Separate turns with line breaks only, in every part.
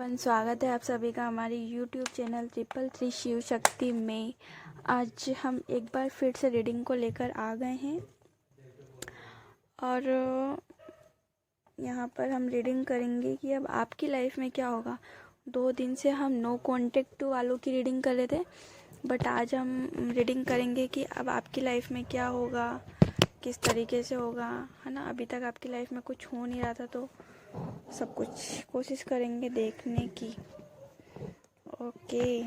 स्वागत है आप सभी का हमारी YouTube चैनल 333 शिव शक्ति में। आज हम एक बार फिर से रीडिंग को लेकर आ गए हैं और यहाँ पर हम रीडिंग करेंगे कि अब आपकी लाइफ में क्या होगा। 2 दिन से हम नो कॉन्टेक्ट वालों की रीडिंग कर रहे थे, बट आज हम रीडिंग करेंगे कि अब आपकी लाइफ में क्या होगा, किस तरीके से होगा, है ना। अभी तक आपकी लाइफ में कुछ हो नहीं रहा था, तो सब कुछ कोशिश करेंगे देखने की। ओके,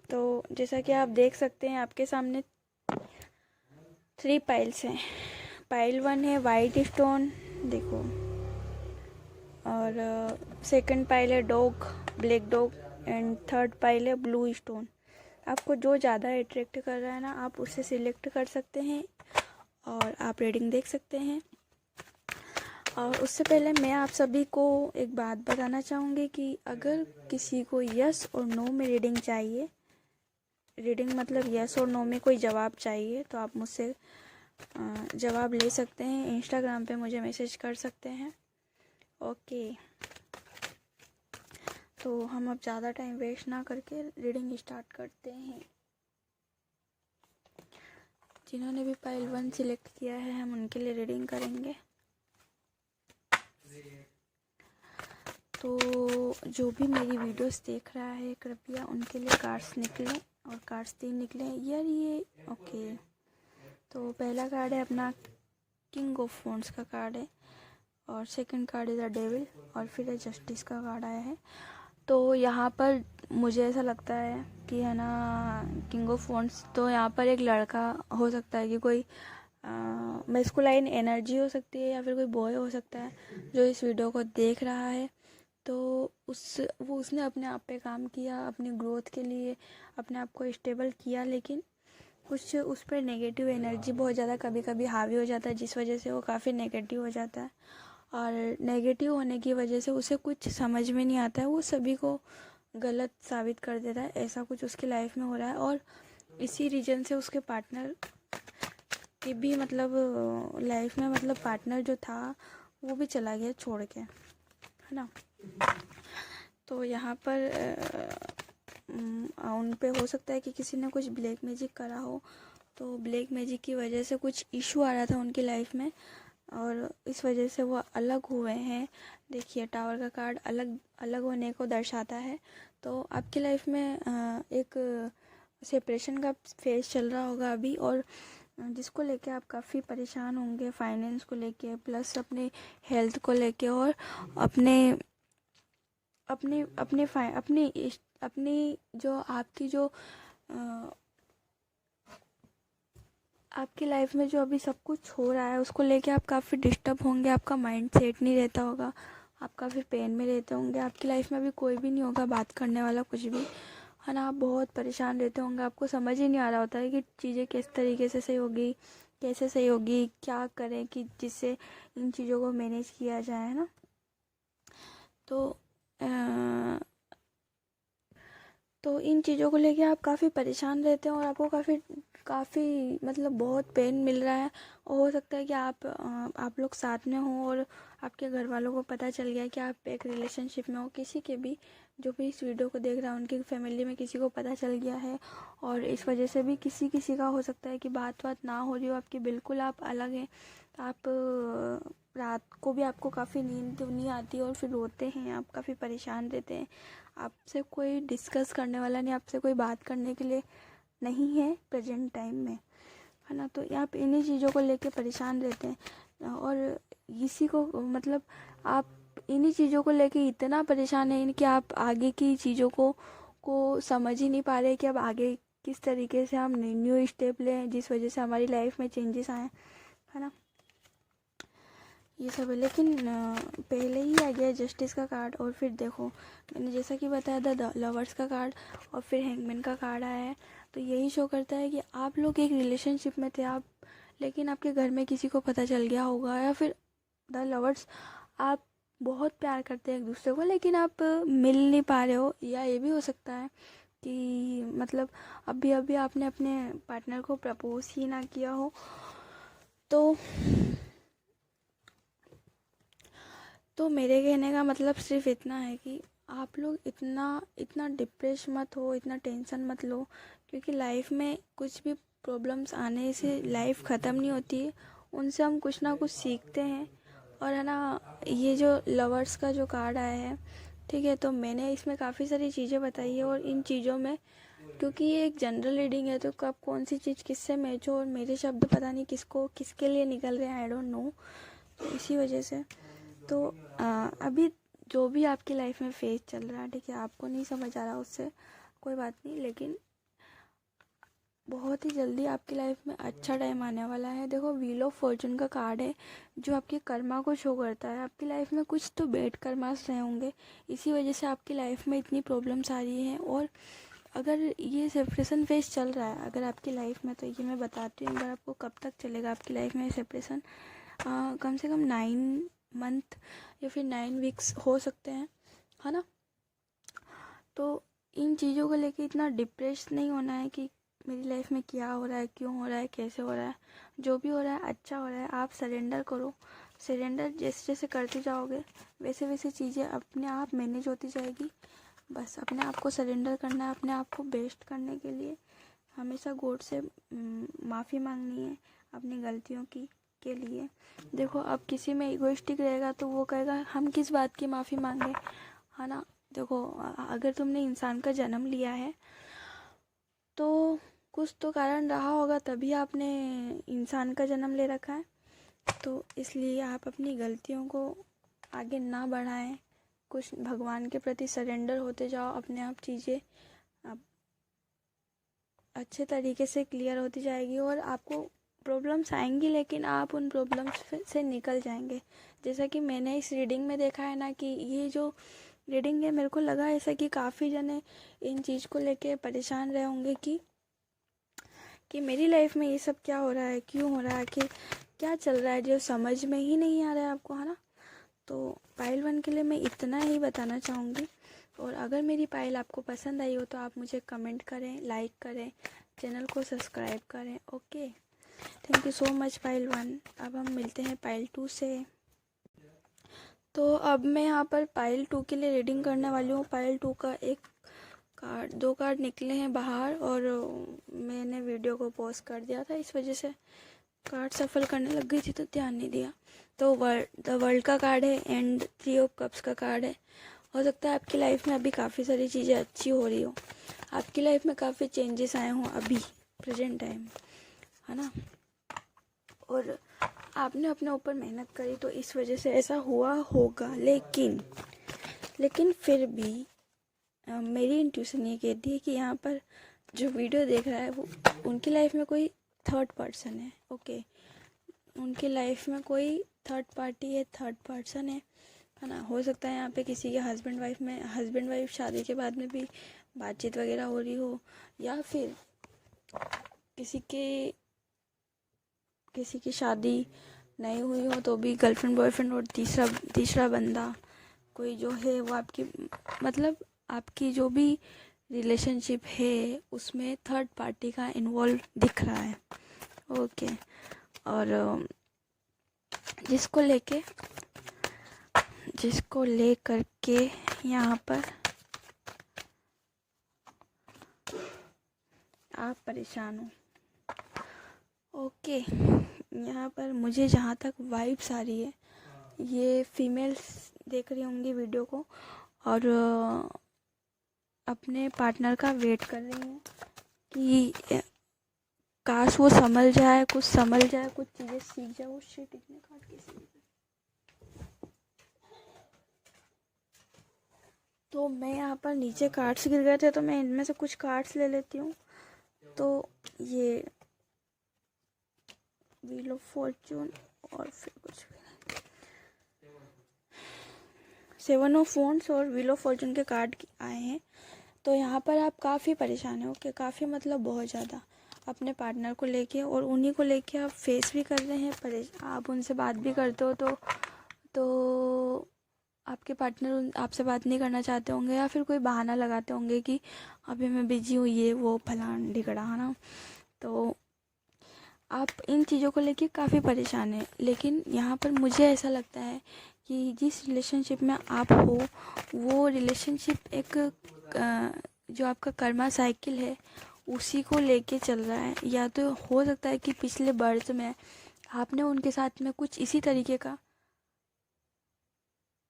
तो जैसा कि आप देख सकते हैं आपके सामने 3 पाइल्स हैं। पाइल 1 है वाइट स्टोन, देखो, और सेकंड पाइल है dog, black dog, and third pile है ब्लू स्टोन। आपको जो ज़्यादा अट्रैक्ट कर रहा है ना, आप उसे सिलेक्ट कर सकते हैं और आप रीडिंग देख सकते हैं। और उससे पहले मैं आप सभी को एक बात बताना चाहूँगी कि अगर किसी को यस और नो में रीडिंग चाहिए, रीडिंग मतलब यस और नो में कोई जवाब चाहिए, तो आप मुझसे जवाब ले सकते हैं। इंस्टाग्राम पे मुझे मैसेज कर सकते हैं। ओके, तो हम अब ज़्यादा टाइम वेस्ट ना करके रीडिंग स्टार्ट करते हैं। जिन्होंने भी पाइल 1 सिलेक्ट किया है, हम उनके लिए रीडिंग करेंगे। तो जो भी मेरी वीडियोस देख रहा है, कृपया उनके लिए कार्ड्स निकले, और कार्ड्स 3 निकले यार ये। ओके, तो पहला कार्ड है अपना किंग ऑफ वॉन्ड्स का कार्ड है, और second card is the devil, और फिर जस्टिस का कार्ड आया है। तो यहाँ पर मुझे ऐसा लगता है कि, है ना, किंग ऑफ वॉन्ड्स, तो यहाँ पर एक लड़का हो सकता है कि कोई मैस्कुलाइन एनर्जी हो सकती है, या फिर कोई बॉय हो सकता है जो इस वीडियो को देख रहा है। तो उसने अपने आप पे काम किया, अपनी ग्रोथ के लिए अपने आप को स्टेबल किया, लेकिन कुछ उस पर नेगेटिव एनर्जी बहुत ज़्यादा कभी कभी हावी हो जाता है, जिस वजह से वो काफ़ी नेगेटिव हो जाता है। और नेगेटिव होने की वजह से उसे कुछ समझ में नहीं आता है, वो सभी को गलत साबित कर देता है। ऐसा कुछ उसकी लाइफ में हो रहा है, और इसी रीजन से उसके पार्टनर की भी, मतलब लाइफ में, मतलब पार्टनर जो था वो भी चला गया छोड़ के, है ना। तो यहाँ पर उन पे हो सकता है कि किसी ने कुछ ब्लैक मैजिक करा हो, तो ब्लैक मैजिक की वजह से कुछ इशू आ रहा था उनकी लाइफ में, और इस वजह से वो अलग हुए हैं। देखिए, टावर का कार्ड अलग अलग होने को दर्शाता है। तो आपकी लाइफ में एक सेपरेशन का फेज चल रहा होगा अभी, और जिसको लेके आप काफ़ी परेशान होंगे, फाइनेंस को लेके, प्लस अपने हेल्थ को लेके, और अपने अपने अपने अपनी जो आपकी लाइफ में जो अभी सब कुछ हो रहा है, उसको लेके आप काफ़ी डिस्टर्ब होंगे। आपका माइंड सेट नहीं रहता होगा, आप काफ़ी पेन में रहते होंगे। आपकी लाइफ में अभी कोई भी नहीं होगा बात करने वाला, कुछ भी, है ना। आप बहुत परेशान रहते होंगे, आपको समझ ही नहीं आ रहा होता है कि चीज़ें किस तरीके से सही होगी, कैसे सही होगी, क्या करें कि जिससे इन चीज़ों को मैनेज किया जाए, है ना। तो इन चीज़ों को लेके आप काफ़ी परेशान रहते हैं, और आपको काफ़ी मतलब बहुत पेन मिल रहा है। और हो सकता है कि आप लोग साथ में हों, और आपके घर वालों को पता चल गया कि आप एक रिलेशनशिप में हो। किसी के भी, जो भी इस वीडियो को देख रहा है, उनकी फैमिली में किसी को पता चल गया है, और इस वजह से भी किसी का हो सकता है कि बात ना हो रही हो आपकी, बिल्कुल आप अलग हैं। आप रात को भी आपको काफ़ी नींद नहीं आती, और फिर रोते हैं, आप काफ़ी परेशान रहते हैं। आपसे कोई डिस्कस करने वाला नहीं, आपसे कोई बात करने के लिए नहीं है प्रेजेंट टाइम में, है ना। तो आप इन्हीं चीज़ों को लेके परेशान रहते हैं, और इसी को, मतलब आप इन्हीं चीज़ों को लेके इतना परेशान है कि आप आगे की चीज़ों को समझ ही नहीं पा रहे कि अब आगे किस तरीके से हम न्यू स्टेप लें, जिस वजह से हमारी लाइफ में चेंजेस आए, है ना। ये सब है, लेकिन पहले ही आ गया जस्टिस का कार्ड, और फिर देखो, मैंने जैसा कि बताया था, द लवर्स का कार्ड, और फिर हैंगमैन का कार्ड आया है। तो यही शो करता है कि आप लोग एक रिलेशनशिप में थे, लेकिन आपके घर में किसी को पता चल गया होगा, या फिर द लवर्स, आप बहुत प्यार करते हैं एक दूसरे को, लेकिन आप मिल नहीं पा रहे हो। या ये भी हो सकता है कि मतलब अभी अभी आपने अपने पार्टनर को प्रपोज ही ना किया हो। तो मेरे कहने का मतलब सिर्फ इतना है कि आप लोग इतना इतना डिप्रेस मत हो, इतना टेंशन मत लो, क्योंकि लाइफ में कुछ भी प्रॉब्लम्स आने से लाइफ ख़त्म नहीं होती है। उनसे हम कुछ ना कुछ सीखते हैं। और है ना, ये जो लवर्स का जो कार्ड आया है, ठीक है, तो मैंने इसमें काफ़ी सारी चीज़ें बताई है, और इन चीज़ों में, क्योंकि ये एक जनरल रीडिंग है, तो कब कौन सी चीज़ किससे मैच हो और मेरे शब्द पता नहीं किसको किसके लिए निकल रहे हैं, आई डोंट नो। तो इसी वजह से तो अभी जो भी आपकी लाइफ में फेज चल रहा है, ठीक है, आपको नहीं समझ आ रहा, उससे कोई बात नहीं, लेकिन बहुत ही जल्दी आपकी लाइफ में अच्छा टाइम आने वाला है। देखो, व्हील ऑफ फॉर्चून का कार्ड है जो आपके कर्मा को शो करता है। आपकी लाइफ में कुछ तो बैड कर्मास रहे होंगे, इसी वजह से आपकी लाइफ में इतनी प्रॉब्लम्स आ रही हैं। और अगर ये सेपरेशन फेज चल रहा है अगर आपकी लाइफ में, तो ये मैं बताती हूँ अगर आपको कब तक चलेगा आपकी लाइफ में सेपरेशन। कम से कम 9 मंथ या फिर 9 वीक्स हो सकते हैं, है ना। तो इन चीज़ों को लेके इतना डिप्रेस नहीं होना है कि मेरी लाइफ में क्या हो रहा है, क्यों हो रहा है, कैसे हो रहा है। जो भी हो रहा है अच्छा हो रहा है, आप सरेंडर करो। सरेंडर जैसे जैसे करते जाओगे वैसे वैसे चीज़ें अपने आप मैनेज होती जाएगी। बस अपने आप को सरेंडर करना है, अपने आप को बेस्ट करने के लिए हमेशा गॉड से माफ़ी मांगनी है अपनी गलतियों की के लिए। देखो, अब किसी में इगोइस्टिक रहेगा तो वो कहेगा हम किस बात की माफ़ी मांगे, है ना। देखो, अगर तुमने इंसान का जन्म लिया है तो कुछ तो कारण रहा होगा, तभी आपने इंसान का जन्म ले रखा है। तो इसलिए आप अपनी गलतियों को आगे ना बढ़ाएं, कुछ भगवान के प्रति सरेंडर होते जाओ, अपने आप चीज़ें आप अच्छे तरीके से क्लियर होती जाएगी। और आपको प्रॉब्लम्स आएंगी, लेकिन आप उन प्रॉब्लम्स से निकल जाएंगे। जैसा कि मैंने इस रीडिंग में देखा है ना, कि ये जो रीडिंग है, मेरे को लगा ऐसा कि काफ़ी जने इन चीज़ को लेके परेशान रहे होंगे कि मेरी लाइफ में ये सब क्या हो रहा है, क्यों हो रहा है, कि क्या चल रहा है, जो समझ में ही नहीं आ रहा है आपको, है ना। तो पाइल 1 के लिए मैं इतना ही बताना चाहूँगी। और अगर मेरी पाइल आपको पसंद आई हो तो आप मुझे कमेंट करें, लाइक करें, चैनल को सब्सक्राइब करें। Okay, thank you so much pile 1। अब हम मिलते हैं पाइल 2 से। तो अब मैं यहाँ पर पाइल 2 के लिए रीडिंग करने वाली हूँ। पाइल 2 का एक कार्ड, 2 कार्ड निकले हैं बाहर, और मैंने वीडियो को पॉज कर दिया था, इस वजह से कार्ड सफल करने लग गई थी तो ध्यान नहीं दिया। तो द वर्ल्ड का कार्ड है एंड 3 ऑफ कप्स का कार्ड है। हो सकता है आपकी लाइफ में अभी काफ़ी सारी चीज़ें अच्छी हो रही हो, आपकी लाइफ में काफ़ी चेंजेस आए हों अभी प्रेजेंट टाइम, है ना। और आपने अपने ऊपर मेहनत करी तो इस वजह से ऐसा हुआ होगा, लेकिन फिर भी मेरी इंट्यूशन ये कहती है कि यहाँ पर जो वीडियो देख रहा है वो उनकी लाइफ में कोई थर्ड पर्सन है। ओके, उनकी लाइफ में कोई थर्ड पार्टी है, थर्ड पर्सन है ना। हो सकता है यहाँ पे किसी के हस्बैंड वाइफ शादी के बाद में भी बातचीत वगैरह हो रही हो, या फिर किसी की शादी नहीं हुई हो तो भी गर्लफ्रेंड बॉयफ्रेंड और तीसरा बंदा कोई जो है वो आपकी जो भी रिलेशनशिप है उसमें थर्ड पार्टी का इन्वॉल्व दिख रहा है। ओके, और जिसको लेकर के यहाँ पर आप परेशान हो। ओके, यहाँ पर मुझे जहाँ तक वाइब्स आ रही है, ये फीमेल्स देख रही होंगी वीडियो को और अपने पार्टनर का वेट कर रही हैं कि काश वो संभल जाए, कुछ चीज़ें सीख जाए। वो शिट, इतने कार्ड कैसे। तो मैं यहाँ पर नीचे कार्ड्स गिर गए थे तो मैं इनमें से कुछ कार्ड्स ले लेती हूँ। तो ये व्हील ऑफ फॉर्चून और फिर कुछ 7 ऑफ वॉन्ड्स और व्हील ऑफ फॉर्चून के कार्ड आए हैं। तो यहाँ पर आप काफ़ी परेशान हो, ओके, काफ़ी मतलब बहुत ज़्यादा अपने पार्टनर को लेके, और उन्हीं को लेके आप फेस भी कर रहे हैं, आप उनसे बात भी करते हो तो आपके पार्टनर आपसे बात नहीं करना चाहते होंगे, या फिर कोई बहाना लगाते होंगे कि अभी मैं बिजी हूँ, ये वो फलान ढिकड़ा, है ना। तो आप इन चीज़ों को लेके काफ़ी परेशान हैं, लेकिन यहाँ पर मुझे ऐसा लगता है कि जिस रिलेशनशिप में आप हो वो रिलेशनशिप एक जो आपका कर्मा साइकिल है उसी को लेके चल रहा है। या तो हो सकता है कि पिछले बर्थ में आपने उनके साथ में कुछ इसी तरीके का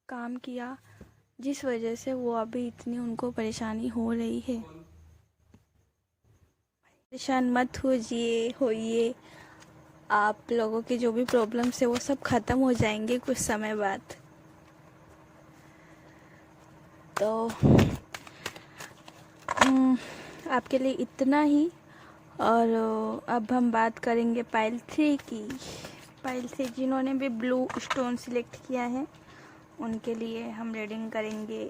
काम किया जिस वजह से वो अभी इतनी उनको परेशानी हो रही है। परेशान मत होइए। आप लोगों के जो भी प्रॉब्लम्स है वो सब ख़त्म हो जाएंगे कुछ समय बाद। तो आपके लिए इतना ही। और अब हम बात करेंगे पाइल 3 की। पाइल 3 जिन्होंने भी ब्लू स्टोन सिलेक्ट किया है उनके लिए हम रीडिंग करेंगे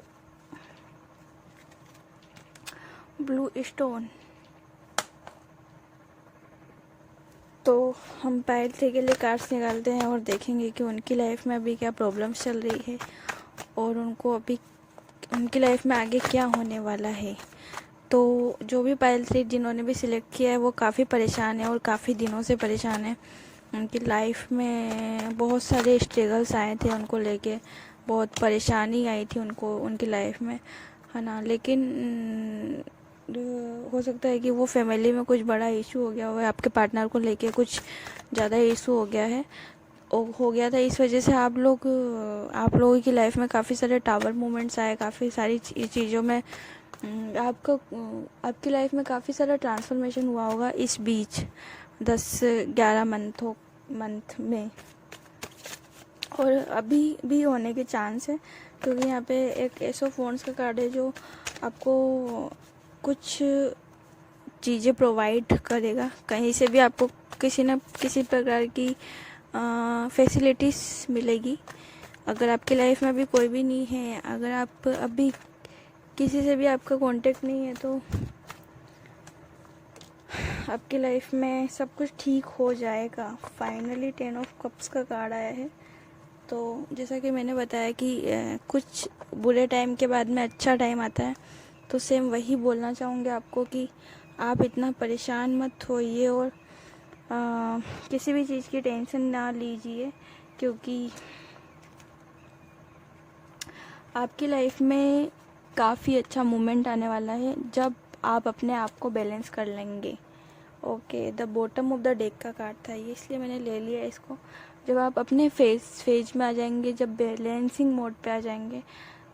ब्लू स्टोन। तो हम पाइल 3 के लिए कार्ड्स निकालते हैं और देखेंगे कि उनकी लाइफ में अभी क्या प्रॉब्लम्स चल रही है और उनको अभी उनकी लाइफ में आगे क्या होने वाला है। तो जो भी पाइल 3 जिन्होंने भी सिलेक्ट किया है वो काफ़ी परेशान है और काफ़ी दिनों से परेशान है। उनकी लाइफ में बहुत सारे स्ट्रगल्स आए थे उनको लेके, बहुत परेशानी आई थी उनको उनकी लाइफ में, है ना। लेकिन हो सकता है कि वो फैमिली में कुछ बड़ा इशू हो गया हो, आपके पार्टनर को लेके कुछ ज़्यादा इशू हो गया था। इस वजह से आप लोगों की लाइफ में काफ़ी सारे टावर मूवमेंट्स आए, काफ़ी सारी चीज़ों में आपकी लाइफ में काफ़ी सारा ट्रांसफॉर्मेशन हुआ होगा इस बीच 10-11 मंथ में, और अभी भी होने के चांस है। क्योंकि यहाँ पे एक एस ऑफ वॉन्ड्स का कार्ड है जो आपको कुछ चीज़ें प्रोवाइड करेगा, कहीं से भी आपको किसी न किसी प्रकार की फैसिलिटीज़ मिलेगी। अगर आपकी लाइफ में अभी कोई भी नहीं है, अगर आप अभी किसी से भी आपका कांटेक्ट नहीं है, तो आपकी लाइफ में सब कुछ ठीक हो जाएगा। फाइनली 10 ऑफ कप्स का कार्ड आया है। तो जैसा कि मैंने बताया कि कुछ बुरे टाइम के बाद में अच्छा टाइम आता है, तो सेम वही बोलना चाहूँगी आपको कि आप इतना परेशान मत होइए और किसी भी चीज़ की टेंशन ना लीजिए, क्योंकि आपकी लाइफ में काफ़ी अच्छा मोमेंट आने वाला है जब आप अपने आप को बैलेंस कर लेंगे। Okay, the bottom of the deck का कार्ड था ये, इसलिए मैंने ले लिया इसको। जब आप अपने फेज में आ जाएंगे, जब बैलेंसिंग मोड पे आ जाएंगे,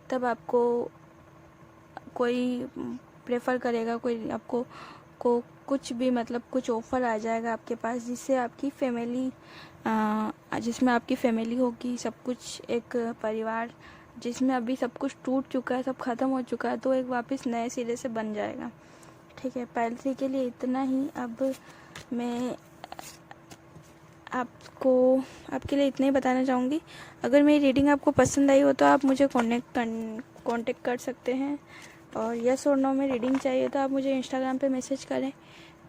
तब आपको कोई प्रेफर करेगा, कोई आपको कुछ भी मतलब कुछ ऑफ़र आ जाएगा आपके पास, जिससे आपकी फैमिली जिसमें आपकी फैमिली होगी, सब कुछ एक परिवार जिसमें अभी सब कुछ टूट चुका है, सब ख़त्म हो चुका है, तो एक वापस नए सिरे से बन जाएगा। ठीक है, पाइल 3 के लिए इतना ही। अब मैं आपके लिए इतना ही बताना चाहूँगी। अगर मेरी रीडिंग आपको पसंद आई हो तो आप मुझे कांटेक्ट कर सकते हैं, और यस और नो में रीडिंग चाहिए तो आप मुझे इंस्टाग्राम पे मैसेज करें।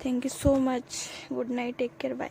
Thank you so much. Good night, take care, bye.